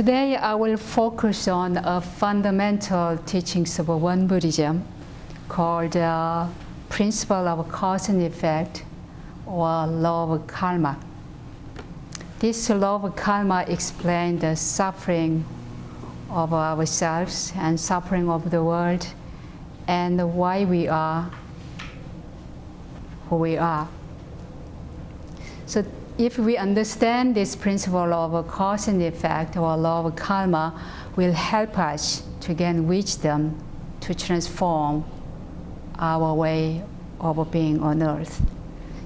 Today I will focus on a fundamental teachings of Won Buddhism called principle of cause and effect, or law of karma. This law of karma explains the suffering of ourselves and suffering of the world and why we are who we are. So if we understand this principle of cause and effect, or law of karma, will help us to gain wisdom to transform our way of being on earth.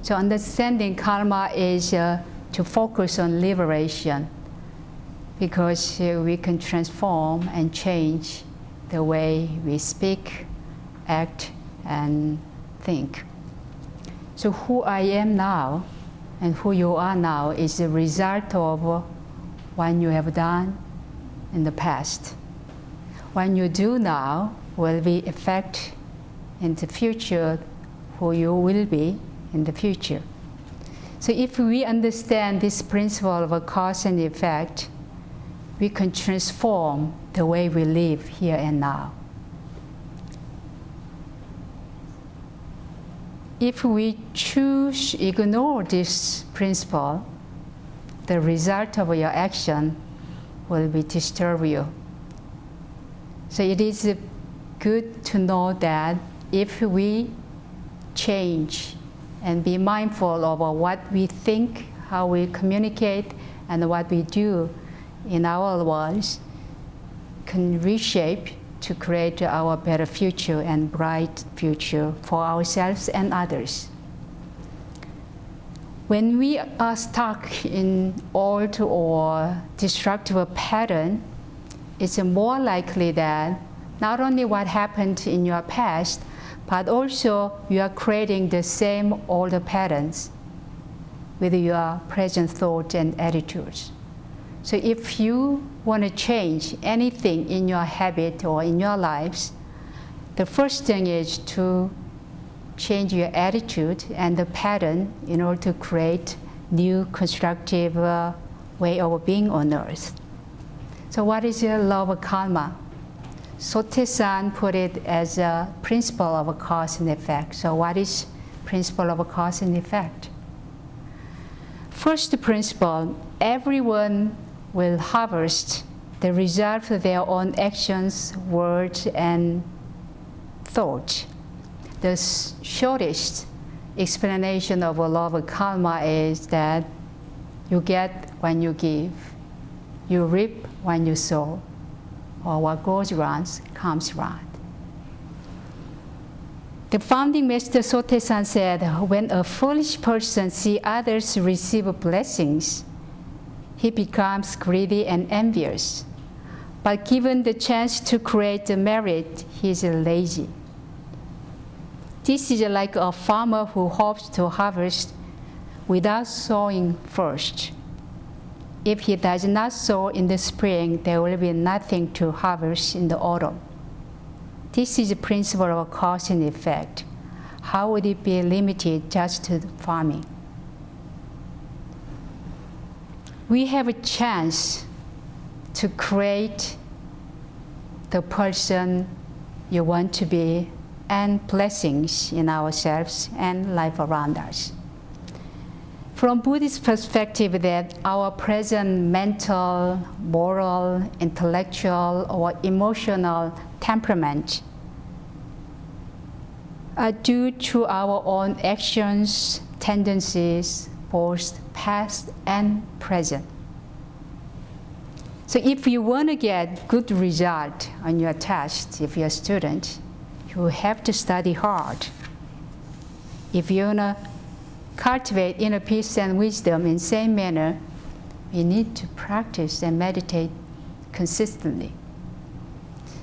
So understanding karma is to focus on liberation, because we can transform and change the way we speak, act, and think. So who I am now and who you are now is the result of what you have done in the past. What you do now will be effect in the future who you will be in the future. So if we understand this principle of cause and effect, we can transform the way we live here and now. If we choose to ignore this principle, the result of your action will be disturb you. So it is good to know that if we change and be mindful of what we think, how we communicate, and what we do in our lives, can reshape to create our better future and bright future for ourselves and others. When we are stuck in old or destructive pattern, it's more likely that not only what happened in your past, but also you are creating the same old patterns with your present thoughts and attitudes. So if you want to change anything in your habit or in your lives, the first thing is to change your attitude and the pattern in order to create new constructive way of being on earth. So what is the law of karma? Sote-san put it as a principle of cause and effect. So what is principle of cause and effect? First principle, everyone will harvest the result of their own actions, words, and thoughts. The shortest explanation of a law of karma is that you get when you give, you reap when you sow, or what goes round comes round. The founding master Sote-san said, when a foolish person sees others receive blessings, he becomes greedy and envious. But given the chance to create the merit, he is lazy. This is like a farmer who hopes to harvest without sowing first. If he does not sow in the spring, there will be nothing to harvest in the autumn. This is the principle of cause and effect. How would it be limited just to farming? We have a chance to create the person you want to be and blessings in ourselves and life around us. From Buddhist perspective, that our present mental, moral, intellectual, or emotional temperament are due to our own actions, tendencies, both past and present. So if you want to get good result on your test, if you're a student, you have to study hard. If you want to cultivate inner peace and wisdom in the same manner, you need to practice and meditate consistently.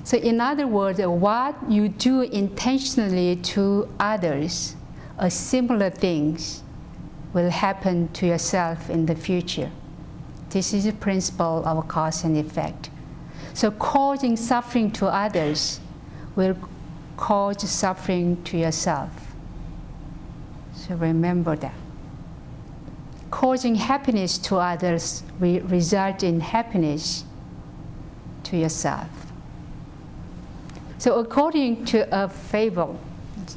So in other words, what you do intentionally to others, similar things will happen to yourself in the future. This is the principle of cause and effect. So causing suffering to others will cause suffering to yourself. So remember that. Causing happiness to others will result in happiness to yourself. So according to a fable,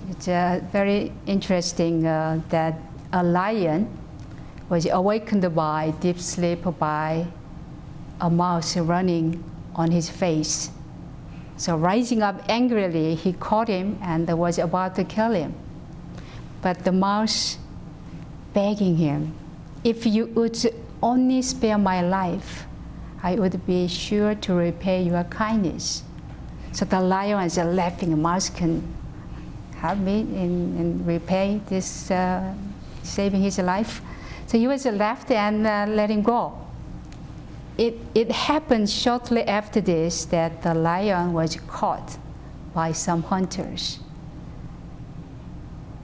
it's very interesting that a lion was awakened by deep sleep by a mouse running on his face. So rising up angrily, he caught him and was about to kill him. But the mouse begging him, "If you would only spare my life, I would be sure to repay your kindness." So the lion is laughing, the mouse can help me in repay this saving his life. So he was left and let him go. It happened shortly after this that the lion was caught by some hunters.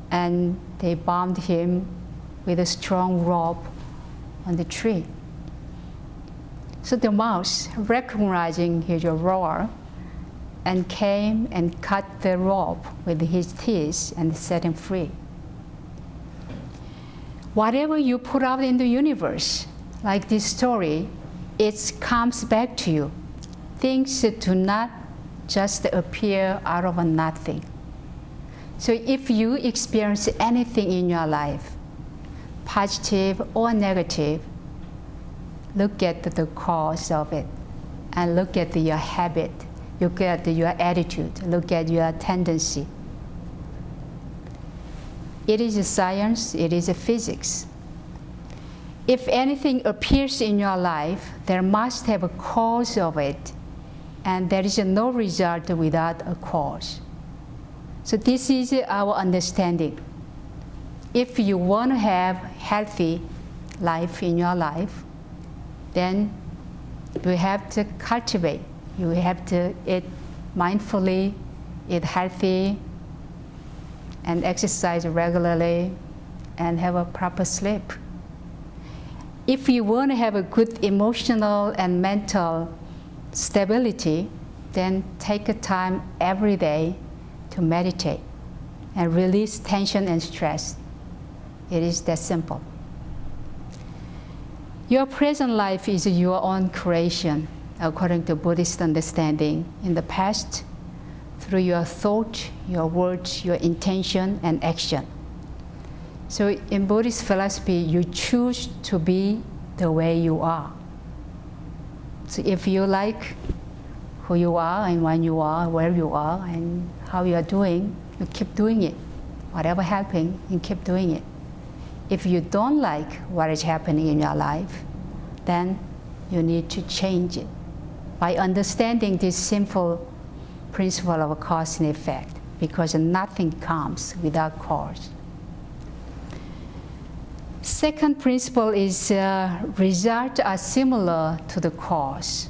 And they bound him with a strong rope on the tree. So the mouse, recognizing his roar, and came and cut the rope with his teeth and set him free. Whatever you put out in the universe, like this story, it comes back to you. Things do not just appear out of nothing. So if you experience anything in your life, positive or negative, look at the cause of it and look at your habit, look at your attitude, look at your tendency. It is a science, it is a physics. If anything appears in your life, there must have a cause of it, and there is no result without a cause. So this is our understanding. If you want to have healthy life in your life, then you have to cultivate. You have to eat mindfully, eat healthy, and exercise regularly, and have a proper sleep. If you want to have a good emotional and mental stability, then take a time every day to meditate and release tension and stress. It is that simple. Your present life is your own creation, according to Buddhist understanding. In the past, through your thought, your words, your intention, and action. So in Buddhist philosophy, you choose to be the way you are. So if you like who you are and when you are, where you are, and how you are doing, you keep doing it. Whatever happening, you keep doing it. If you don't like what is happening in your life, then you need to change it by understanding this simple principle of cause and effect, because nothing comes without cause. Second principle is results are similar to the cause.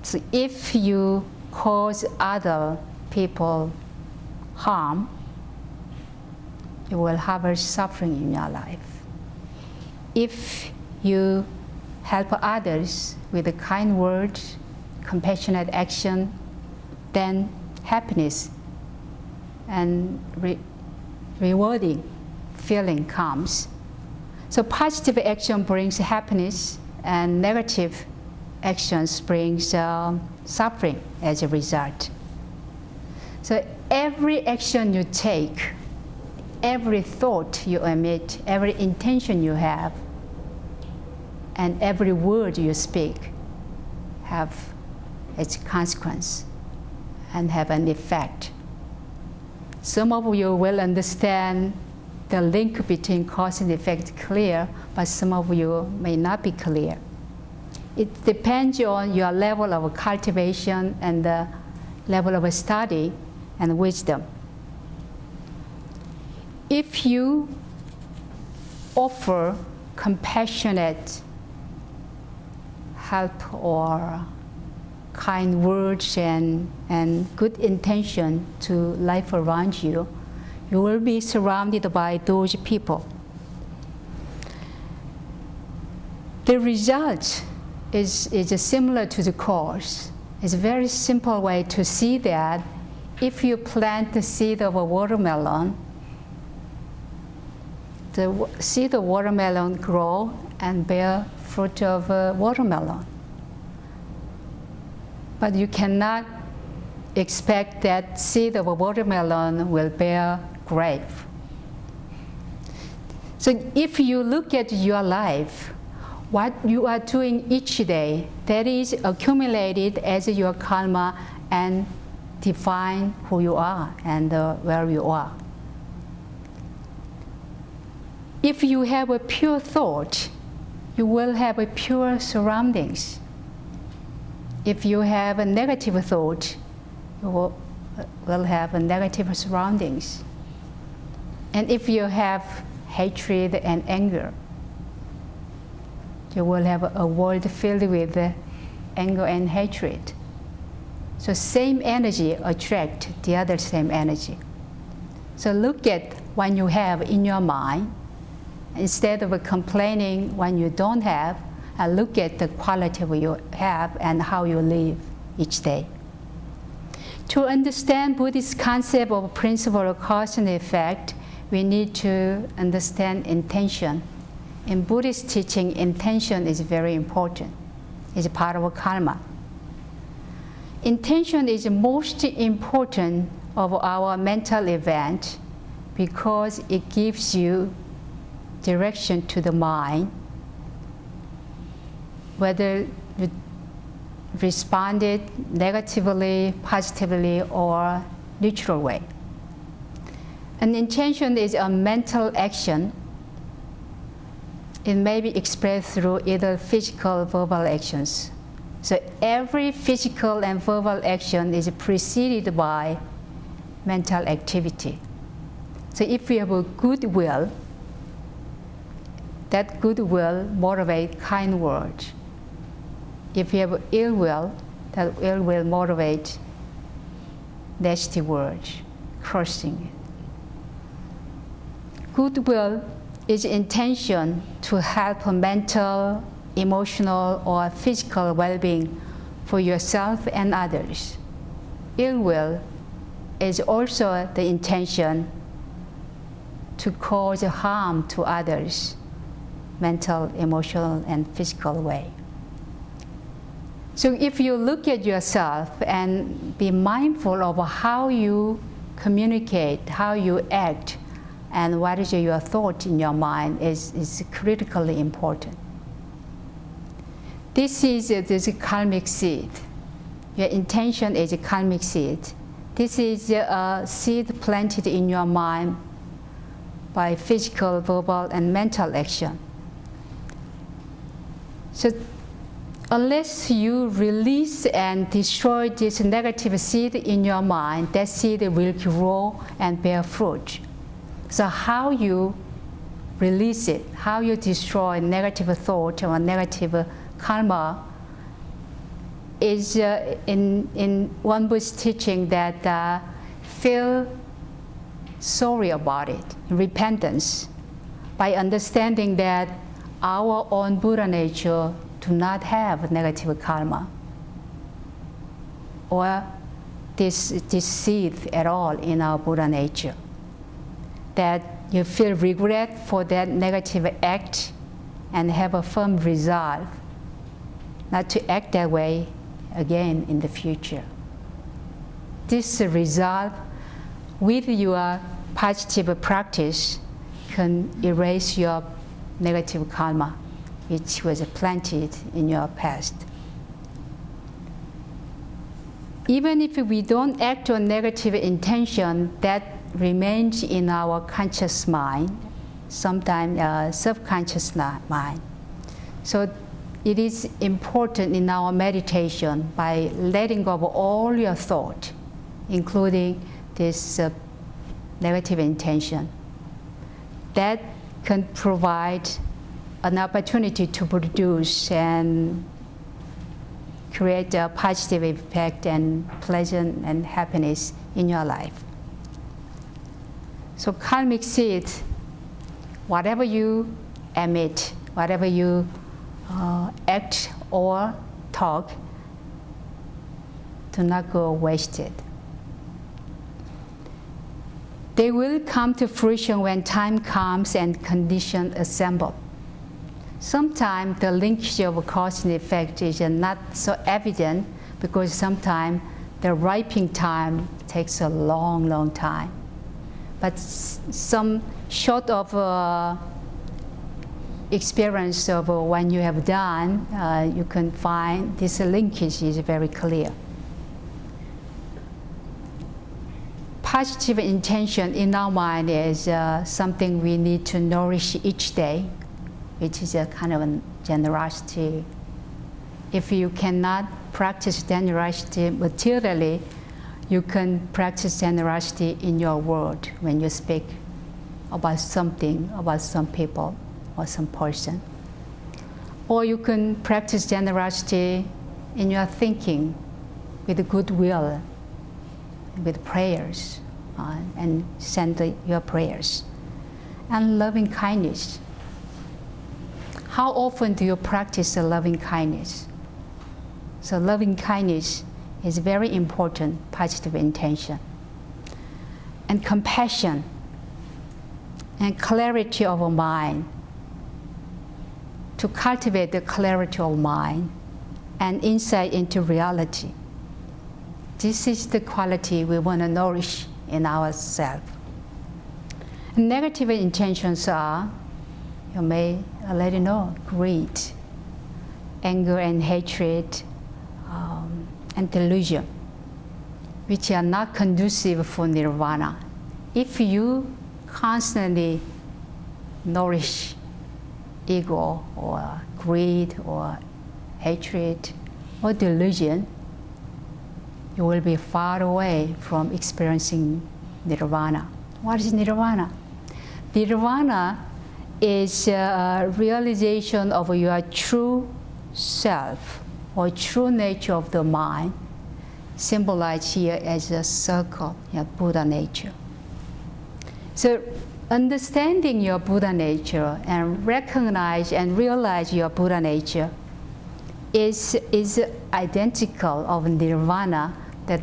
So if you cause other people harm, you will have suffering in your life. If you help others with a kind word, compassionate action, then happiness and rewarding feeling comes. So positive action brings happiness, and negative actions brings suffering as a result. So every action you take, every thought you emit, every intention you have, and every word you speak have its consequence and have an effect. Some of you will understand the link between cause and effect clear, but some of you may not be clear. It depends on your level of cultivation and the level of study and wisdom. If you offer compassionate help or kind words and good intention to life around you, you will be surrounded by those people. The result is similar to the cause. It's a very simple way to see that if you plant the seed of a watermelon, the seed of watermelon grow and bear fruit of watermelon. But you cannot expect that seed of a watermelon will bear grape. So if you look at your life, what you are doing each day, that is accumulated as your karma and define who you are and where you are. If you have a pure thought, you will have a pure surroundings. If you have a negative thought, you will have a negative surroundings. And if you have hatred and anger, you will have a world filled with anger and hatred. So same energy attract the other same energy. So look at what you have in your mind. Instead of complaining when you don't have, look at the quality you have and how you live each day. To understand Buddhist concept of principle of cause and effect, we need to understand intention. In Buddhist teaching, intention is very important. It's part of karma. Intention is most important of our mental event because it gives you direction to the mind, whether you responded negatively, positively, or neutral way. An intention is a mental action. It may be expressed through either physical or verbal actions. So every physical and verbal action is preceded by mental activity. So if we have a goodwill, that goodwill motivates kind words. If you have ill will, that ill will motivate nasty words, cursing. Goodwill is intention to help mental, emotional, or physical well-being for yourself and others. Ill will is also the intention to cause harm to others, mental, emotional, and physical way. So if you look at yourself and be mindful of how you communicate, how you act, and what is your thought in your mind is critically important. This is a karmic seed. Your intention is a karmic seed. This is a seed planted in your mind by physical, verbal, and mental action. So unless you release and destroy this negative seed in your mind, that seed will grow and bear fruit. So how you release it, how you destroy negative thought or negative karma is in one Buddhist teaching that feel sorry about it, repentance, by understanding that our own Buddha nature do not have negative karma or this seed at all in our Buddha nature. That you feel regret for that negative act and have a firm resolve not to act that way again in the future. This resolve with your positive practice can erase your negative karma which was planted in your past. Even if we don't act on negative intention, that remains in our conscious mind, sometimes subconscious mind. So it is important in our meditation by letting go of all your thought, including this negative intention. That can provide an opportunity to produce and create a positive effect and pleasant and happiness in your life. So karmic seed, whatever you emit, whatever you act or talk, do not go wasted. They will come to fruition when time comes and conditions assemble. Sometimes the linkage of cause and effect is not so evident, because sometimes the ripening time takes a long, long time. But some short of experience of when you have done, you can find this linkage is very clear. Positive intention in our mind is something we need to nourish each day, which is a kind of a generosity. If you cannot practice generosity materially, you can practice generosity in your word when you speak about something, about some people or some person. Or you can practice generosity in your thinking with goodwill, with prayers, and send your prayers. And loving kindness. How often do you practice loving kindness? So loving kindness is very important, positive intention. And compassion and clarity of mind. To cultivate the clarity of mind and insight into reality. This is the quality we want to nourish in ourselves. Negative intentions are, you may already know, greed, anger and hatred, and delusion, which are not conducive for nirvana. If you constantly nourish ego or greed or hatred or delusion, you will be far away from experiencing nirvana. What is nirvana? Nirvana is a realization of your true self or true nature of the mind, symbolized here as a circle, your Buddha nature. So understanding your Buddha nature and recognize and realize your Buddha nature is identical of nirvana that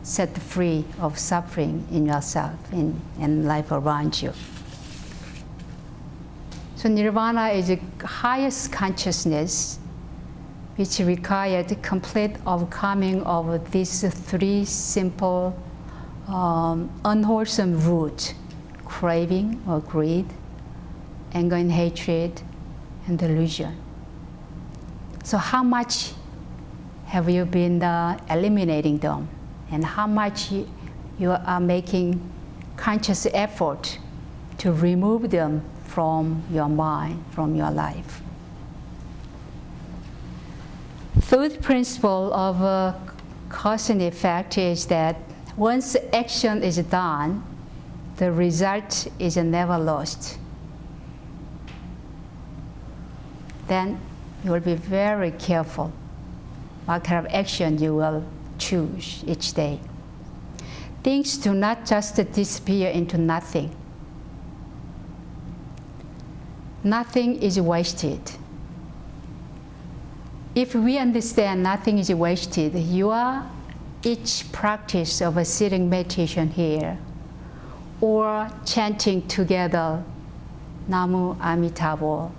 set free of suffering in yourself and life around you. So nirvana is the highest consciousness which required complete overcoming of these three simple unwholesome roots: craving or greed, anger and hatred, and delusion. So how much have you been eliminating them? And how much you are making conscious effort to remove them from your mind, from your life? Third principle of cause and effect is that once action is done, the result is never lost. Then you will be very careful what kind of action you will choose each day. Things do not just disappear into nothing. Nothing is wasted. If we understand nothing is wasted, each practice of a sitting meditation here or chanting together Namu Amitabha,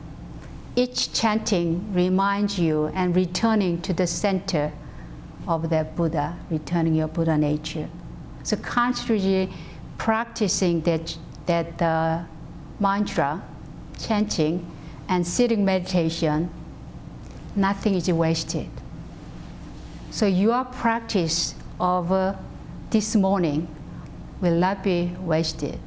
each chanting reminds you and returning to the center of that Buddha, returning your Buddha nature. So constantly practicing that mantra, chanting, and sitting meditation, nothing is wasted. So your practice of this morning will not be wasted.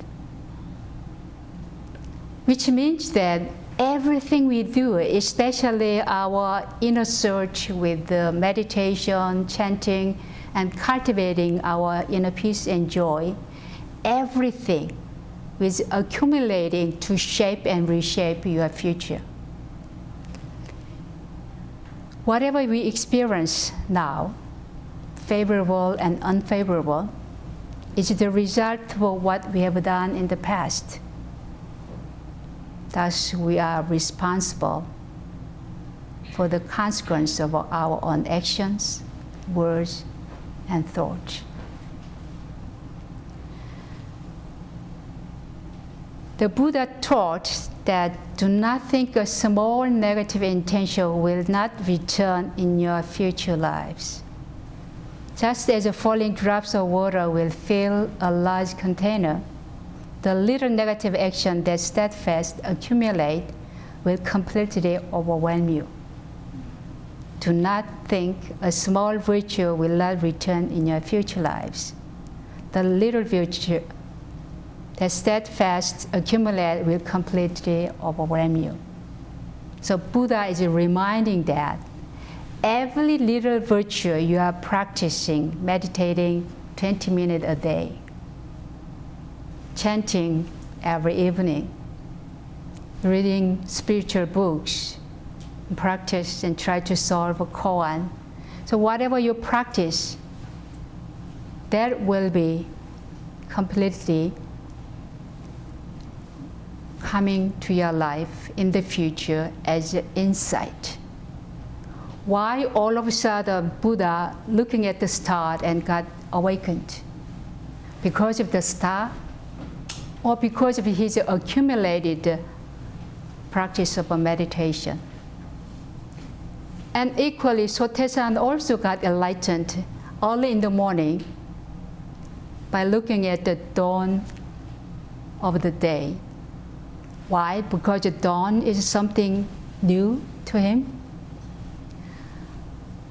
Which means that everything we do, especially our inner search with the meditation, chanting, and cultivating our inner peace and joy, everything is accumulating to shape and reshape your future. Whatever we experience now, favorable and unfavorable, is the result of what we have done in the past. Thus, we are responsible for the consequence of our own actions, words, and thoughts. The Buddha taught that do not think a small negative intention will not return in your future lives. Just as falling drops of water will fill a large container, the little negative action that steadfast accumulate will completely overwhelm you. Do not think a small virtue will not return in your future lives. The little virtue that steadfast accumulate will completely overwhelm you. So Buddha is reminding that every little virtue you are practicing, meditating 20 minutes a day, chanting every evening, reading spiritual books, practice and try to solve a koan. So whatever you practice, that will be completely coming to your life in the future as an insight. Why all of a sudden Buddha looking at the star and got awakened? Because of the star? Or because of his accumulated practice of meditation? And equally, Sotaesan also got enlightened early in the morning by looking at the dawn of the day. Why? Because the dawn is something new to him.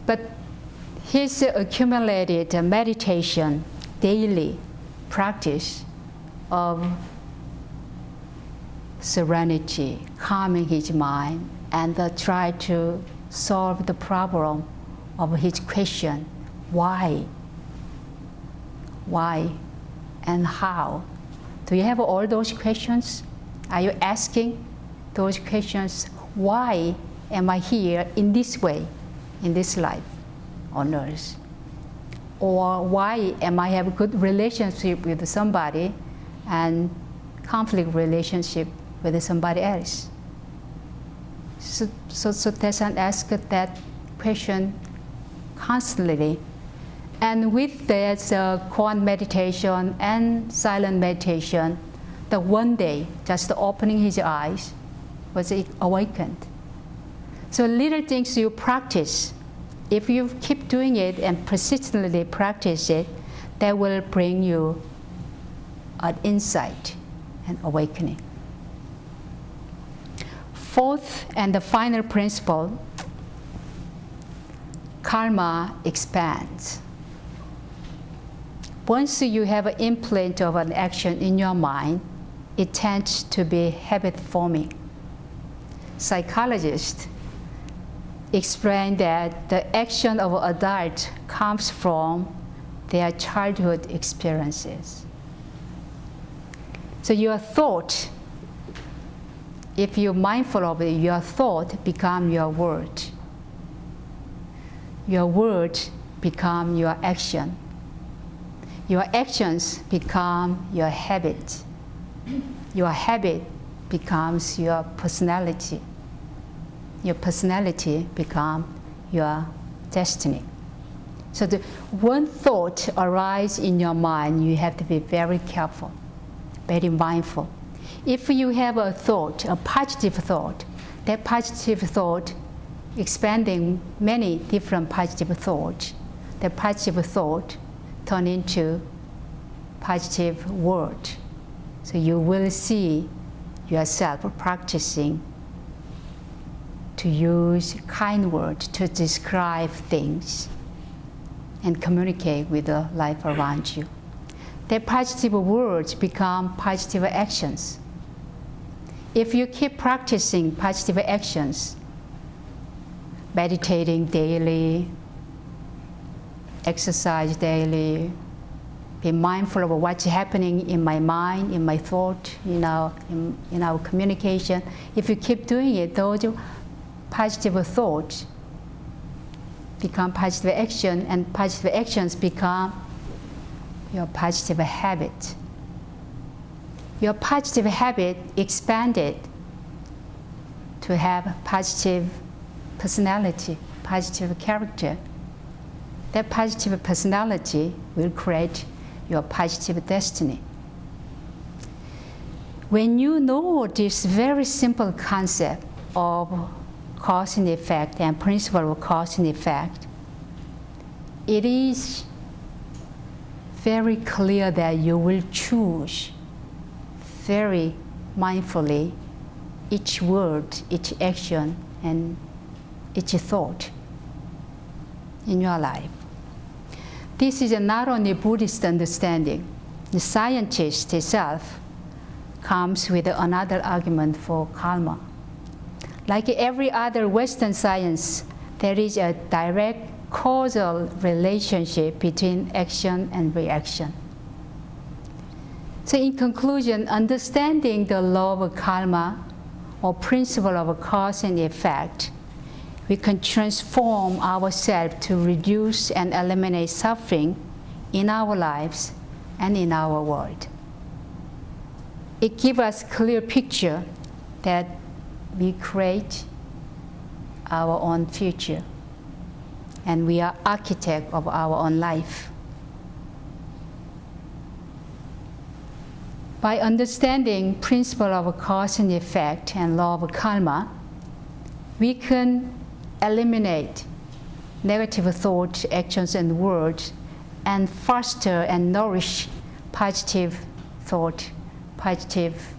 But his accumulated meditation, daily practice of serenity, calming his mind, and try to solve the problem of his question, why? Why and how? Do you have all those questions? Are you asking those questions? Why am I here in this way, in this life on earth? Or why am I have a good relationship with somebody and conflict relationship with somebody else? So Tesan asked that question constantly. And with that koan meditation and silent meditation, the one day, just opening his eyes, was awakened. So little things you practice, if you keep doing it and persistently practice it, that will bring you an insight and awakening. Fourth and the final principle, karma expands. Once you have an implant of an action in your mind, it tends to be habit-forming. Psychologists explain that the action of an adult comes from their childhood experiences. So your thought, if you're mindful of it, your thought becomes your word. Your word becomes your action. Your actions become your habit. Your habit becomes your personality. Your personality becomes your destiny. So the one thought arises in your mind, you have to be very careful, very mindful. If you have a thought, a positive thought, that positive thought expanding many different positive thoughts, that positive thought turn into positive word. So you will see yourself practicing to use kind words to describe things and communicate with the life around you. The positive words become positive actions. If you keep practicing positive actions, meditating daily, exercise daily, be mindful of what's happening in my mind, in my thought, in our communication. If you keep doing it, those positive thoughts become positive action, and positive actions become your positive habit. Your positive habit expanded to have positive personality, positive character. That positive personality will create your positive destiny. When you know this very simple concept of cause and effect and principle of cause and effect, it is very clear that you will choose very mindfully each word, each action, and each thought in your life. This is not only Buddhist understanding. The scientist itself comes with another argument for karma. Like every other Western science, there is a direct causal relationship between action and reaction. So in conclusion, understanding the law of karma, or principle of cause and effect, we can transform ourselves to reduce and eliminate suffering in our lives and in our world. It gives us a clear picture that we create our own future, and we are architect of our own life. By understanding principle of cause and effect and law of karma, we can eliminate negative thoughts, actions, and words, and foster and nourish positive thought, positive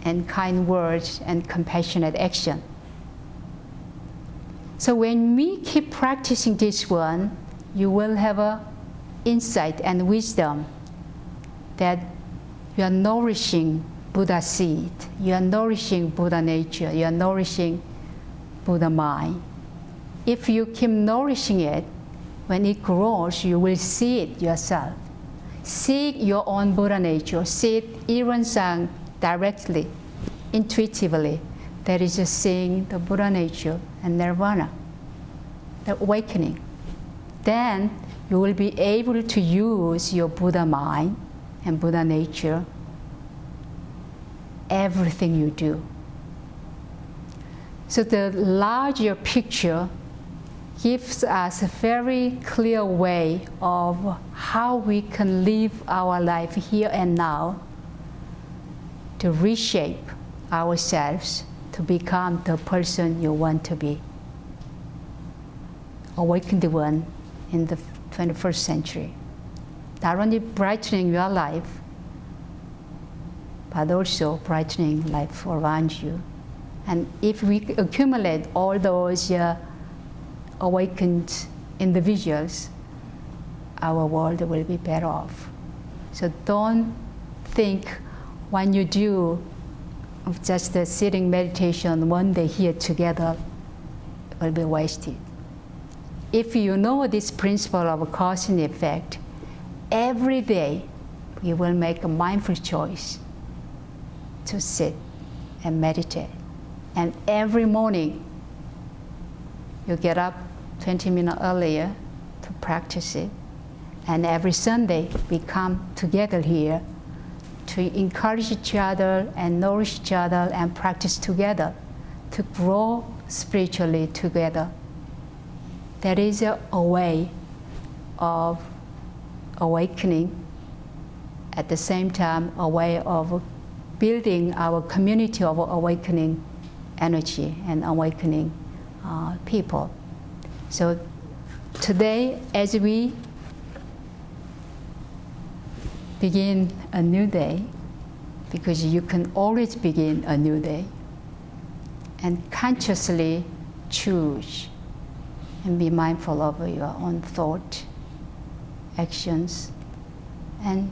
and kind words, and compassionate action. So when we keep practicing this one, you will have an insight and wisdom that you are nourishing Buddha seed, you are nourishing Buddha nature, you are nourishing Buddha mind. If you keep nourishing it, when it grows, you will see it yourself. See your own Buddha nature, see it Iran-san directly, intuitively. That is just seeing the Buddha nature and nirvana, the awakening. Then you will be able to use your Buddha mind and Buddha nature everything you do. So the larger picture gives us a very clear way of how we can live our life here and now to reshape ourselves to become the person you want to be. Awakened one in the 21st century. Not only brightening your life, but also brightening life around you. And if we accumulate all those awakened individuals, our world will be better off. So don't think when you do of just a sitting meditation one day here together will be wasted. If you know this principle of cause and effect, every day you will make a mindful choice to sit and meditate. And every morning you get up 20 minutes earlier to practice it. And every Sunday we come together here to encourage each other and nourish each other and practice together to grow spiritually together. That is a way of awakening, at the same time a way of building our community of awakening energy and awakening people. So today, as we begin a new day, because you can always begin a new day, and consciously choose and be mindful of your own thought, actions, and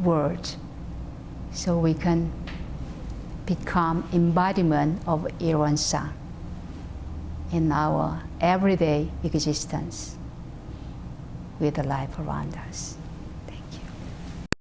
words, so we can become embodiment of Iran-san in our everyday existence with the life around us.